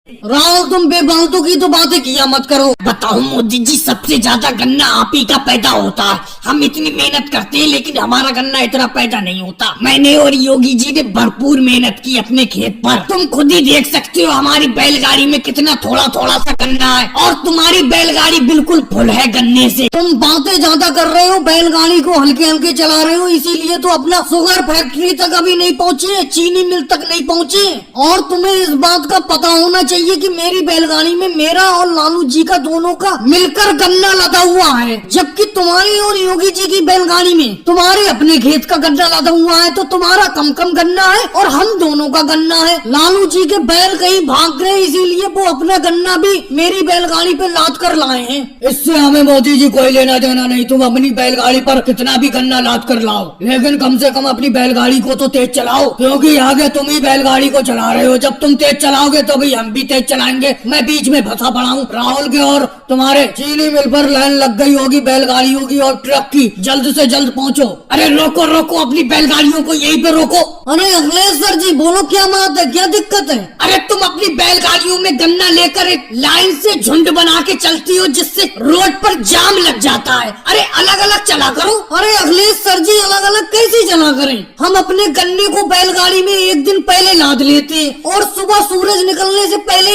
राहुल तुम बेबालतू की तो बातें किया मत करो। बताओ मोदी जी, सबसे ज्यादा गन्ना आप ही का पैदा होता है। हम इतनी मेहनत करते हैं लेकिन हमारा गन्ना इतना पैदा नहीं होता। मैंने और योगी जी ने भरपूर मेहनत की अपने खेत पर। तुम खुद ही देख सकते हो हमारी बैलगाड़ी में कितना थोड़ा थोड़ा सा गन्ना है और तुम्हारी बैलगाड़ी बिल्कुल फुल है गन्ने से। तुम बातें ज्यादा कर रहे हो, बैलगाड़ी को हल्के हल्के चला रहे हो, इसीलिए तो अपना शुगर फैक्ट्री तक अभी नहीं पहुँचे, चीनी मिल तक नहीं पहुँचे। और तुम्हें इस बात का पता होना चाहिए कि मेरी बैलगाड़ी में मेरा और लालू जी का दोनों का मिलकर गन्ना लदा हुआ है, जबकि तुम्हारी और योगी जी की बैलगाड़ी में तुम्हारे अपने खेत का गन्ना लदा हुआ है। तो तुम्हारा कम कम गन्ना है और हम दोनों का गन्ना है। लालू जी के बैल कहीं भाग गए, इसीलिए वो अपना गन्ना भी मेरी बैलगाड़ी पे लाद कर लाए हैं। इससे हमें मोदी जी कोई लेना देना नहीं। तुम अपनी बैलगाड़ी पर कितना भी गन्ना लाद कर लाओ, लेकिन कम से कम अपनी बैलगाड़ी को तो तेज चलाओ, क्योंकि आगे तुम ही बैलगाड़ी को चला रहे हो। जब तुम तेज चलाओगे तो भी हम भी तेज चलाएंगे। मैं बीच में फंसा पड़ा हूँ। राहुल के और तुम्हारे चीनी मिल पर लाइन लग गई होगी बैलगाड़ियों की और ट्रक की। जल्द से जल्द पहुँचो। अरे रोको रोको, अपनी बैलगाड़ियों को यहीं पे रोको। अरे अखिलेश सर जी बोलो, क्या बात है, क्या दिक्कत है? अरे तुम अपनी बैलगाड़ियों में गन्ना लेकर एक लाइन से झुंड बना के चलती हो, जिससे रोड पर जाम लग जाता है। अरे अलग अलग चला करो। अरे अखिलेश सर जी अलग अलग कैसे चला करें? हम अपने गन्ने को बैलगाड़ी में एक दिन पहले लाद लेते और सुबह सूरज निकलने से पहले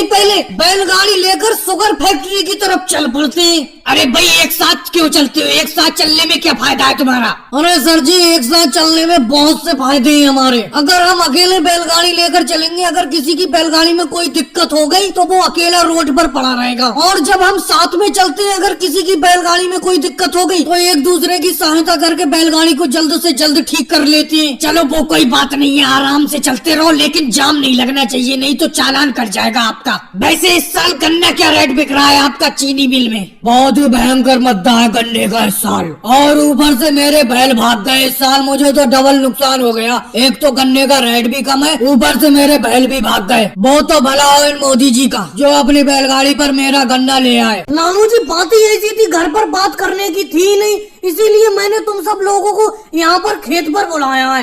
बैलगाड़ी लेकर शुगर फैक्ट्री की तरफ चल पड़ते। अरे भाई एक साथ क्यों चलते हो? एक साथ चलने में क्या फायदा है तुम्हारा? अरे सर जी एक साथ चलने में बहुत से फायदे हैं हमारे। अगर हम अकेले बैलगाड़ी लेकर चलेंगे, अगर किसी की बैलगाड़ी में कोई दिक्कत हो गई तो वो अकेला रोड पर पड़ा रहेगा। और जब हम साथ में चलते हैं, अगर किसी की बैलगाड़ी में कोई दिक्कत हो गई तो एक दूसरे की सहायता करके बैलगाड़ी को जल्द से जल्द ठीक कर लेते हैं। चलो वो कोई बात नहीं है, आराम से चलते रहो, लेकिन जाम नहीं लगना चाहिए, नहीं तो चालान कट जाएगा आपका। वैसे इस साल गन्ना क्या रेट बिक रहा है आपका चीनी मिल में? बहुत ही भयंकर मद्दा है गन्ने का इस साल, और ऊपर से मेरे बैल भाग गए इस साल। मुझे तो डबल नुकसान हो गया। एक तो गन्ने का रेट भी कम है, ऊपर से मेरे बैल भी भाग गए। बहुत तो भला हो इन मोदी जी का जो अपनी बैलगाड़ी पर मेरा गन्ना ले आए। लालू जी बात ही ऐसी थी, घर पर बात करने की थी नहीं, इसीलिए मैंने तुम सब लोगों को यहाँ पर खेत पर बुलाया है।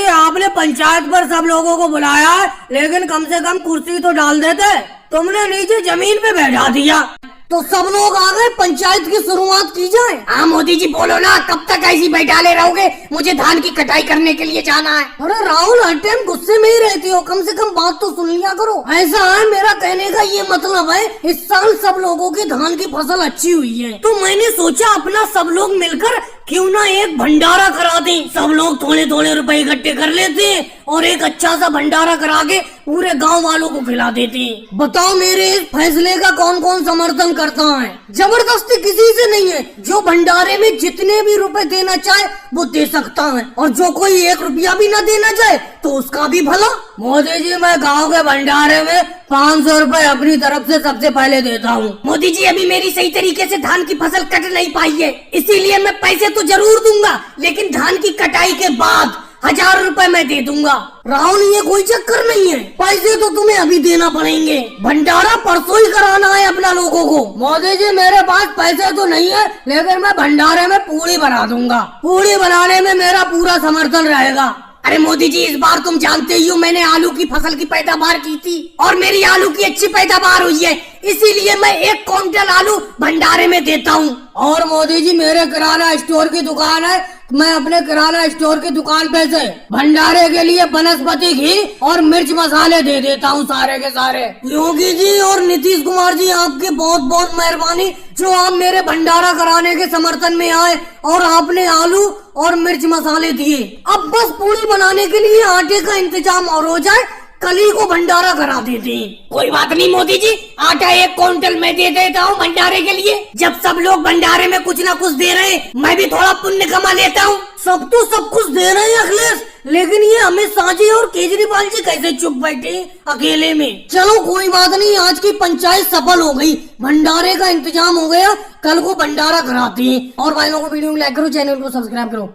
आपने पंचायत पर सब लोगों को बुलाया है, लेकिन कम से कम कुर्सी तो डाल देते। तुमने नीचे जमीन पे बैठा दिया तो सब लोग आ गए। पंचायत की शुरुआत की जाए। हाँ मोदी जी बोलो ना, कब तक ऐसी बैठाले रहोगे? मुझे धान की कटाई करने के लिए जाना है। अरे राहुल हर टाइम गुस्से में ही रहती हो, कम से कम बात तो सुन लिया करो। ऐसा है, मेरा कहने का ये मतलब है इस साल सब लोगों की धान की फसल अच्छी हुई है, तो मैंने सोचा अपना सब लोग मिलकर क्यों ना एक भंडारा करा दें। सब लोग थोड़े थोड़े रुपए इकट्ठे कर लेते हैं और एक अच्छा सा भंडारा करा के पूरे गांव वालों को खिला देते हैं। बताओ मेरे इस फैसले का कौन कौन समर्थन करता है? जबरदस्ती किसी से नहीं है। जो भंडारे में जितने भी रुपए देना चाहे वो दे सकता है, और जो कोई 1 रुपया भी न देना चाहे तो उसका भी भला। मोदी जी मैं गाँव के भंडारे में 500 रुपए अपनी तरफ से सबसे पहले देता हूँ। मोदी जी अभी मेरी सही तरीके से धान की फसल कट नहीं पाई है, इसीलिए मैं पैसे तो जरूर दूंगा, लेकिन धान की कटाई के बाद 1000 रुपए मैं दे दूंगा। राहुल ये कोई चक्कर नहीं है, पैसे तो तुम्हें अभी देना पड़ेंगे। भंडारा परसों ही कराना है अपना लोगों को। मोदी जी मेरे पास पैसे तो नहीं है, लेकिन मैं भंडारे में पूड़ी बना दूंगा। पूड़ी बनाने में मेरा पूरा समर्थन रहेगा। अरे मोदी जी इस बार तुम जानते ही हो मैंने आलू की फसल की पैदावार की थी और मेरी आलू की अच्छी पैदावार हुई है, इसीलिए मैं 1 क्विंटल आलू भंडारे में देता हूँ। और मोदी जी मेरे किराना स्टोर की दुकान है, मैं अपने किराना स्टोर की दुकान पे से भंडारे के लिए वनस्पति घी और मिर्च मसाले दे देता हूँ सारे के सारे। योगी जी और नीतीश कुमार जी आपकी बहुत बहुत मेहरबानी जो आप मेरे भंडारा कराने के समर्थन में आए और आपने आलू और मिर्च मसाले दिए। अब बस पूरी बनाने के लिए आटे का इंतजाम और हो जाए, कल ही को भंडारा करा देते हैं। कोई बात नहीं मोदी जी, आटा 1 क्विंटल मैं दे देता हूँ भंडारे के लिए। जब सब लोग भंडारे में कुछ ना कुछ दे रहे हैं, मैं भी थोड़ा पुण्य कमा लेता हूँ। सब तो सब कुछ दे रहे हैं अखिलेश, लेकिन ये अमित शाह जी और केजरीवाल जी कैसे चुप बैठे अकेले में? चलो कोई बात नहीं, आज की पंचायत सफल हो गई, भंडारे का इंतजाम हो गया, कल को भंडारा कराते हैं। और भाई लोगों को वीडियो को लाइक करो, चैनल को सब्सक्राइब करो।